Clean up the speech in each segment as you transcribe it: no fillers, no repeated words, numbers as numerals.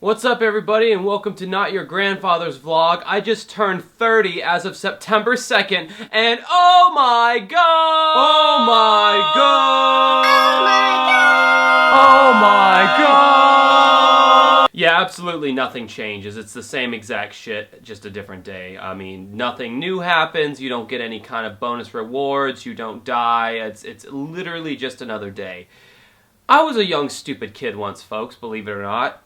What's up, everybody, and welcome to Not Your Grandfather's Vlog. I just turned 30 as of September 2nd, and oh my god! Oh my god! Oh my god! Yeah, absolutely nothing changes. It's the same exact shit, just a different day. I mean, nothing new happens. You don't get any kind of bonus rewards. You don't die. It's literally just another day. I was a young, stupid kid once, folks, believe it or not.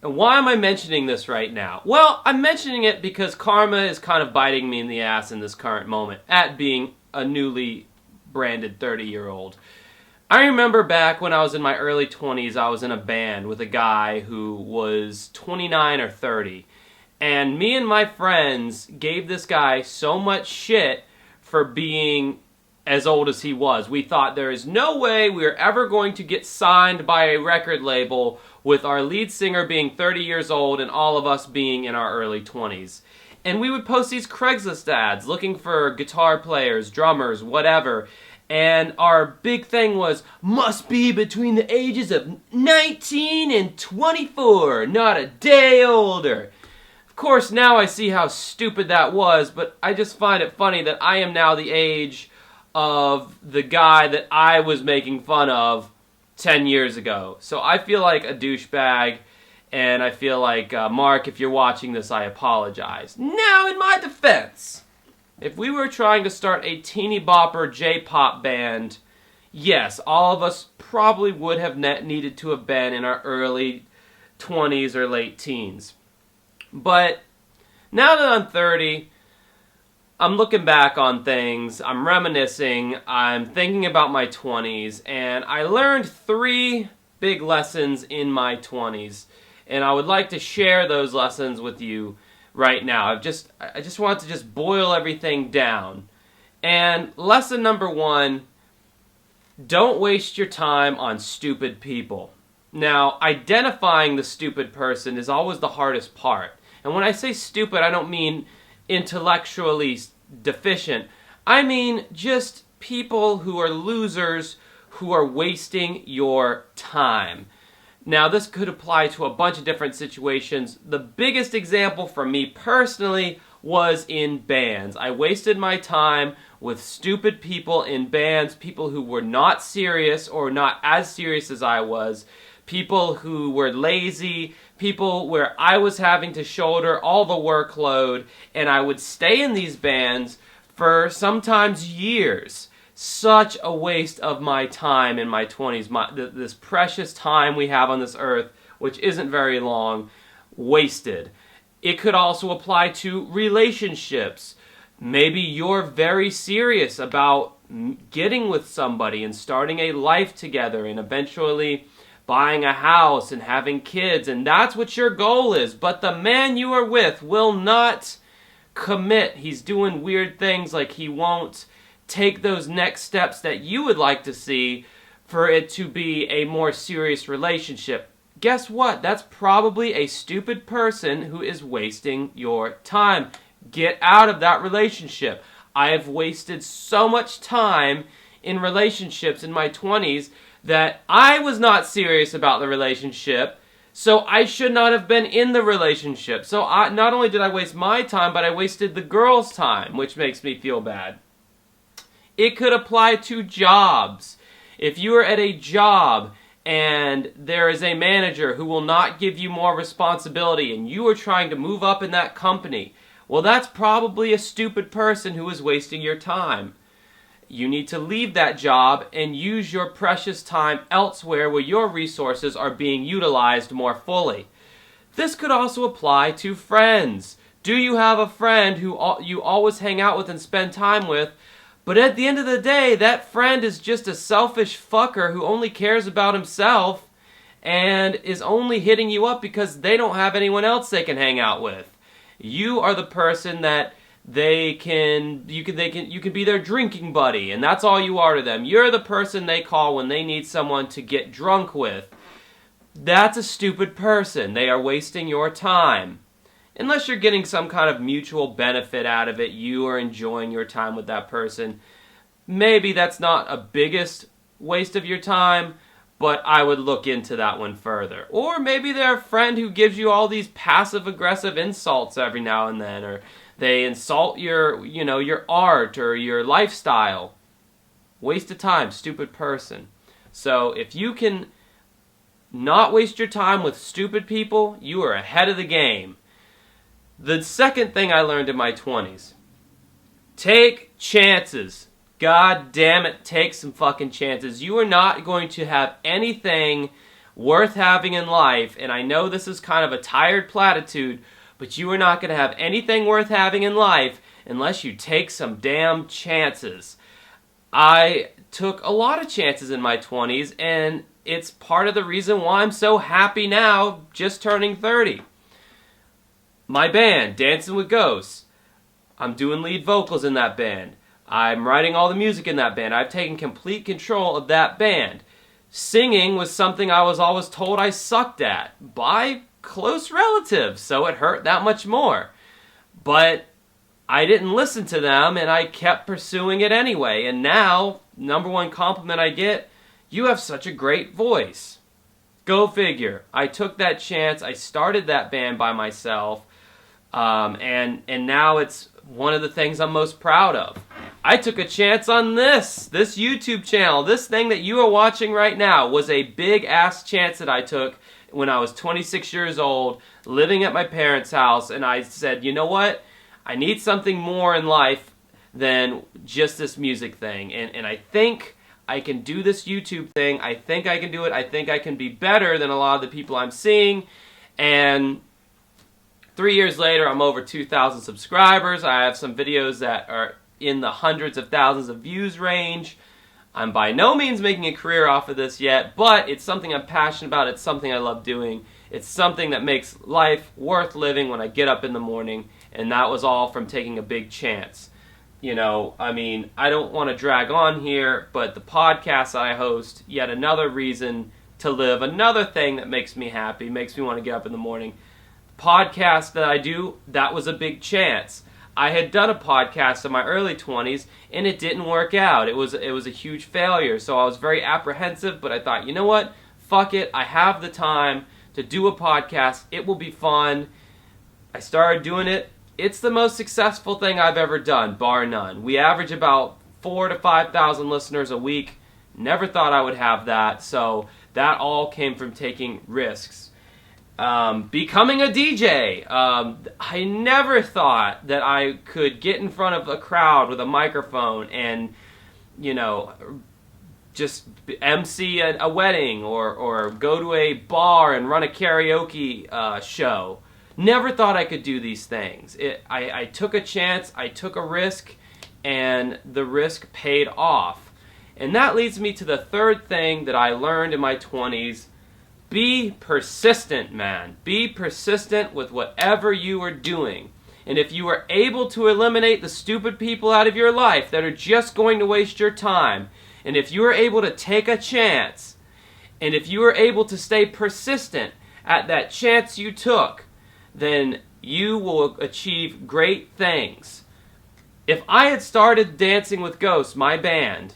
And why am I mentioning this right now? Well, I'm mentioning it because karma is kind of biting me in the ass in this current moment at being a newly branded 30-year-old. I remember back when I was in my early 20s, I was in a band with a guy who was 29 or 30. And me and my friends gave this guy so much shit for being as old as he was. We thought there is no way we are ever going to get signed by a record label with our lead singer being 30 years old and all of us being in our early 20s. And we would post these Craigslist ads looking for guitar players, drummers, whatever. And our big thing was, must be between the ages of 19 and 24, not a day older. Of course, now I see how stupid that was, but I just find it funny that I am now the age of the guy that I was making fun of 10 years ago. So I feel like a douchebag, and I feel like, Mark, if you're watching this, I apologize. Now, in my defense, if we were trying to start a teeny bopper J-pop band, yes, all of us probably would have needed to have been in our early 20s or late teens. But now that I'm 30, I'm looking back on things, I'm reminiscing, I'm thinking about my 20s, and I learned 3 big lessons in my 20s, and I would like to share those lessons with you right now. I just want to just boil everything down. And lesson number 1, don't waste your time on stupid people. Now, identifying the stupid person is always the hardest part. And when I say stupid, I don't mean intellectually deficient. I mean just people who are losers who are wasting your time. Now, this could apply to a bunch of different situations. The biggest example for me personally was in bands. I wasted my time with stupid people in bands, people who were not serious or not as serious as I was, people who were lazy, people where I was having to shoulder all the workload, and I would stay in these bands for sometimes years. Such a waste of my time in my 20s, this precious time we have on this earth, which isn't very long, wasted. It could also apply to relationships. Maybe you're very serious about getting with somebody and starting a life together and eventually buying a house and having kids, and that's what your goal is. But the man you are with will not commit. He's doing weird things, like he won't take those next steps that you would like to see for it to be a more serious relationship. Guess what? That's probably a stupid person who is wasting your time. Get out of that relationship. I have wasted so much time in relationships in my 20s that I was not serious about the relationship, so I should not have been in the relationship. So not only did I waste my time, but I wasted the girl's time, which makes me feel bad. It could apply to jobs. If you are at a job and there is a manager who will not give you more responsibility and you are trying to move up in that company, well, that's probably a stupid person who is wasting your time. You need to leave that job and use your precious time elsewhere where your resources are being utilized more fully. This could also apply to friends. Do you have a friend who you always hang out with and spend time with, but at the end of the day, that friend is just a selfish fucker who only cares about himself and is only hitting you up because they don't have anyone else they can hang out with? You are the person that you can be their drinking buddy, and that's all you are to them. You're the person they call when they need someone to get drunk with. That's a stupid person. They are wasting your time. Unless you're getting some kind of mutual benefit out of it, you are enjoying your time with that person. Maybe that's not a biggest waste of your time, but I would look into that one further. Or maybe they're a friend who gives you all these passive-aggressive insults every now and then, or they insult your, your art or your lifestyle. Waste of time, stupid person. So if you can not waste your time with stupid people, you are ahead of the game. The second thing I learned in my 20s, take chances. God damn it, take some fucking chances. You are not going to have anything worth having in life, and I know this is kind of a tired platitude, but you are not going to have anything worth having in life unless you take some damn chances. I took a lot of chances in my 20s, and it's part of the reason why I'm so happy now, just turning 30. My band, Dancing with Ghosts, I'm doing lead vocals in that band. I'm writing all the music in that band. I've taken complete control of that band. Singing was something I was always told I sucked at by close relatives, so it hurt that much more. But I didn't listen to them, and I kept pursuing it anyway. And now, number one compliment I get, you have such a great voice. Go figure. I took that chance. I started that band by myself. And now it's one of the things I'm most proud of. I took a chance on this YouTube channel. This thing that you are watching right now was a big-ass chance that I took when I was 26 years old, living at my parents' house, and I said, you know what? I need something more in life than just this music thing. And I think I can do this YouTube thing. I think I can do it. I think I can be better than a lot of the people I'm seeing. And 3 years later, I'm over 2,000 subscribers. I have some videos that are in the hundreds of thousands of views range. I'm by no means making a career off of this yet, but it's something I'm passionate about. It's something I love doing. It's something that makes life worth living when I get up in the morning, and that was all from taking a big chance. I don't want to drag on here, but the podcast I host, yet another reason to live, another thing that makes me happy, makes me want to get up in the morning. Podcast that I do, that was a big chance. I had done a podcast in my early 20s, and it didn't work out. It was a huge failure, so I was very apprehensive, but I thought, you know what? Fuck it. I have the time to do a podcast. It will be fun. I started doing it. It's the most successful thing I've ever done, bar none. We average about 4,000 to 5,000 listeners a week. Never thought I would have that, so that all came from taking risks. Becoming a DJ. I never thought that I could get in front of a crowd with a microphone and, just MC a wedding or go to a bar and run a karaoke show. Never thought I could do these things. I took a chance, I took a risk, and the risk paid off. And that leads me to the third thing that I learned in my 20s. Be persistent, man. Be persistent with whatever you are doing. And if you are able to eliminate the stupid people out of your life that are just going to waste your time, and if you are able to take a chance, and if you are able to stay persistent at that chance you took, then you will achieve great things. If I had started Dancing with Ghosts, my band,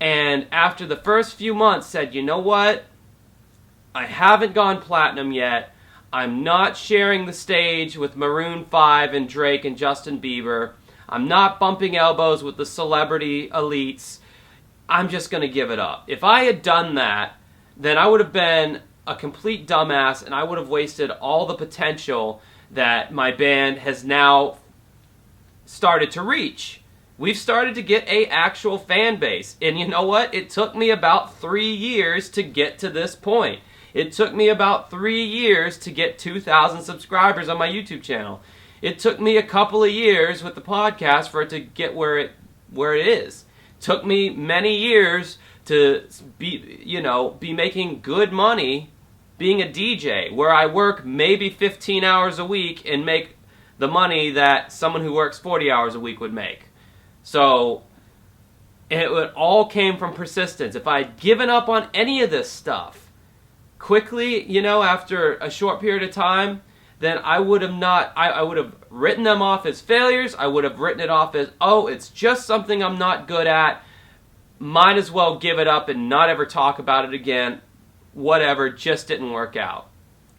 and after the first few months said, you know what? I haven't gone platinum yet. I'm not sharing the stage with Maroon 5 and Drake and Justin Bieber. I'm not bumping elbows with the celebrity elites. I'm just going to give it up. If I had done that, then I would have been a complete dumbass, and I would have wasted all the potential that my band has now started to reach. We've started to get an actual fan base. And you know what? It took me about 3 years to get to this point. It took me about 3 years to get 2,000 subscribers on my YouTube channel. It took me a couple of years with the podcast for it to get where it is. It took me many years to be making good money being a DJ, where I work maybe 15 hours a week and make the money that someone who works 40 hours a week would make. So it all came from persistence. If I had given up on any of this stuff quickly, after a short period of time, then I would have written them off as failures. I would have written it off as, oh, it's just something I'm not good at. Might as well give it up and not ever talk about it again. whatever, just didn't work out.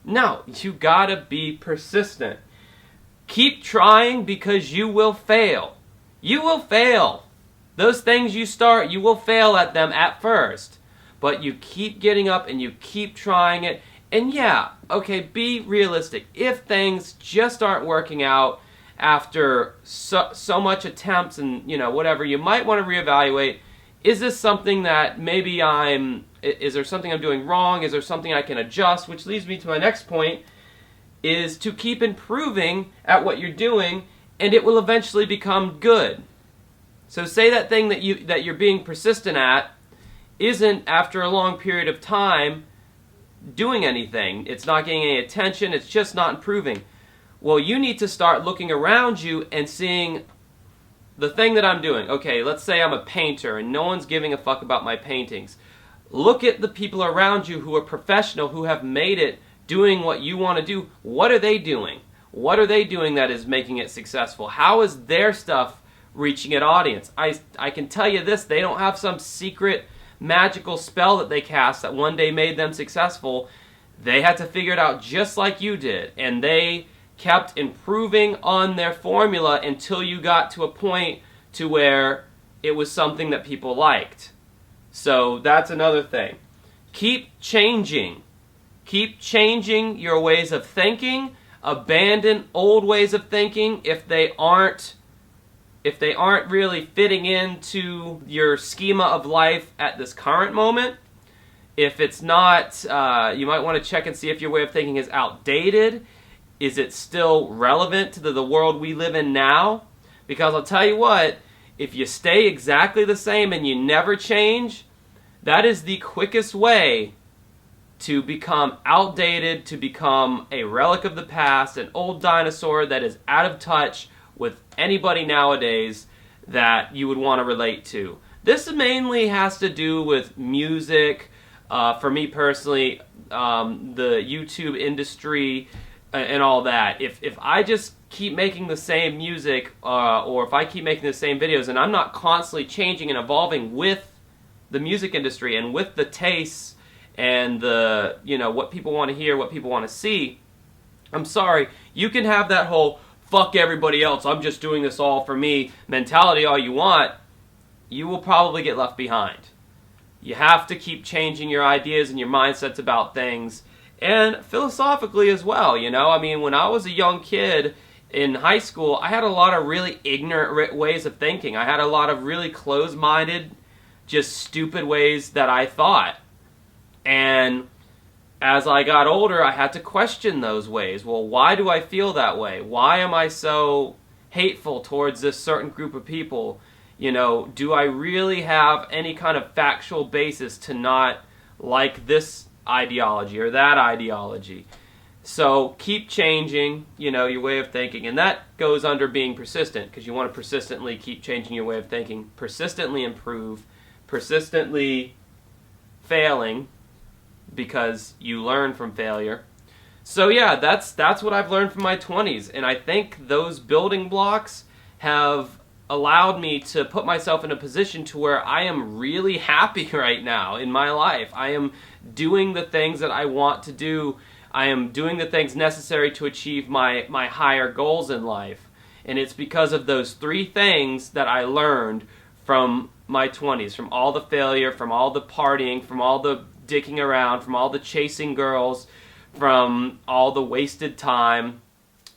No, you gotta be persistent. Keep trying because you will fail. You will fail. Those things you start, you will fail at them at first. But you keep getting up and you keep trying it. And yeah, okay, be realistic. If things just aren't working out after so much attempts and, whatever, you might want to reevaluate. Is this something that maybe is there something I'm doing wrong? Is there something I can adjust? Which leads me to my next point, is to keep improving at what you're doing, and it will eventually become good. So say that thing that you're being persistent at isn't, after a long period of time, doing anything. It's not getting any attention. It's just not improving. Well, you need to start looking around you and seeing the thing that I'm doing. Okay, let's say I'm a painter and no one's giving a fuck about my paintings. Look at the people around you who are professional, who have made it doing what you want to do. What are they doing? What are they doing that is making it successful? How is their stuff reaching an audience? I can tell you this, they don't have some secret magical spell that they cast that one day made them successful. They had to figure it out just like you did, and they kept improving on their formula until you got to a point to where it was something that people liked. So that's another thing. Keep changing. Keep changing your ways of thinking. Abandon old ways of thinking if they aren't really fitting into your schema of life at this current moment. If it's not, you might want to check and see if your way of thinking is outdated. Is it still relevant to the world we live in now? Because I'll tell you what, if you stay exactly the same and you never change, that is the quickest way to become outdated, to become a relic of the past, an old dinosaur that is out of touch with anybody nowadays that you would want to relate to. This mainly has to do with music. For me personally, the YouTube industry and all that. If I just keep making the same music, or if I keep making the same videos, and I'm not constantly changing and evolving with the music industry and with the tastes and the, what people want to hear, what people want to see, I'm sorry, you can have that whole fuck everybody else, I'm just doing this all for me mentality all you want. You will probably get left behind. You have to keep changing your ideas and your mindsets about things, and philosophically as well, I mean, when I was a young kid in high school, I had a lot of really ignorant ways of thinking. I had a lot of really closed-minded, just stupid ways that I thought. And as I got older, I had to question those ways. Well, why do I feel that way? Why am I so hateful towards this certain group of people? Do I really have any kind of factual basis to not like this ideology or that ideology? So keep changing, your way of thinking. And that goes under being persistent, because you want to persistently keep changing your way of thinking, persistently improve, persistently failing, because you learn from failure. So yeah, that's what I've learned from my 20s, and I think those building blocks have allowed me to put myself in a position to where I am really happy right now in my life. I am doing the things that I want to do. I am doing the things necessary to achieve my higher goals in life. And it's because of those three things that I learned from my 20s, from all the failure, from all the partying, from all the dicking around, from all the chasing girls, from all the wasted time.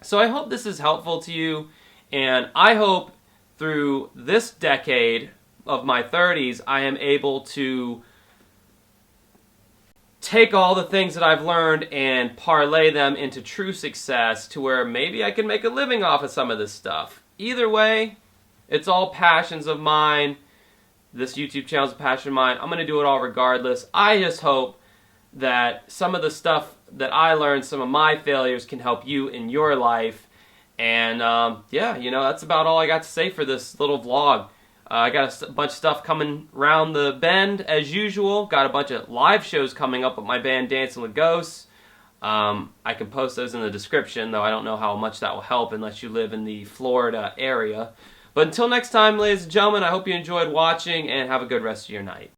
So I hope this is helpful to you, and I hope through this decade of my 30s, I am able to take all the things that I've learned and parlay them into true success, to where maybe I can make a living off of some of this stuff. Either way, it's all passions of mine. This YouTube channel is a passion of mine. I'm going to do it all regardless. I just hope that some of the stuff that I learned, some of my failures, can help you in your life. And yeah, that's about all I got to say for this little vlog. I got a bunch of stuff coming around the bend as usual. Got a bunch of live shows coming up with my band Dancing with Ghosts. I can post those in the description, though I don't know how much that will help unless you live in the Florida area. But until next time, ladies and gentlemen, I hope you enjoyed watching, and have a good rest of your night.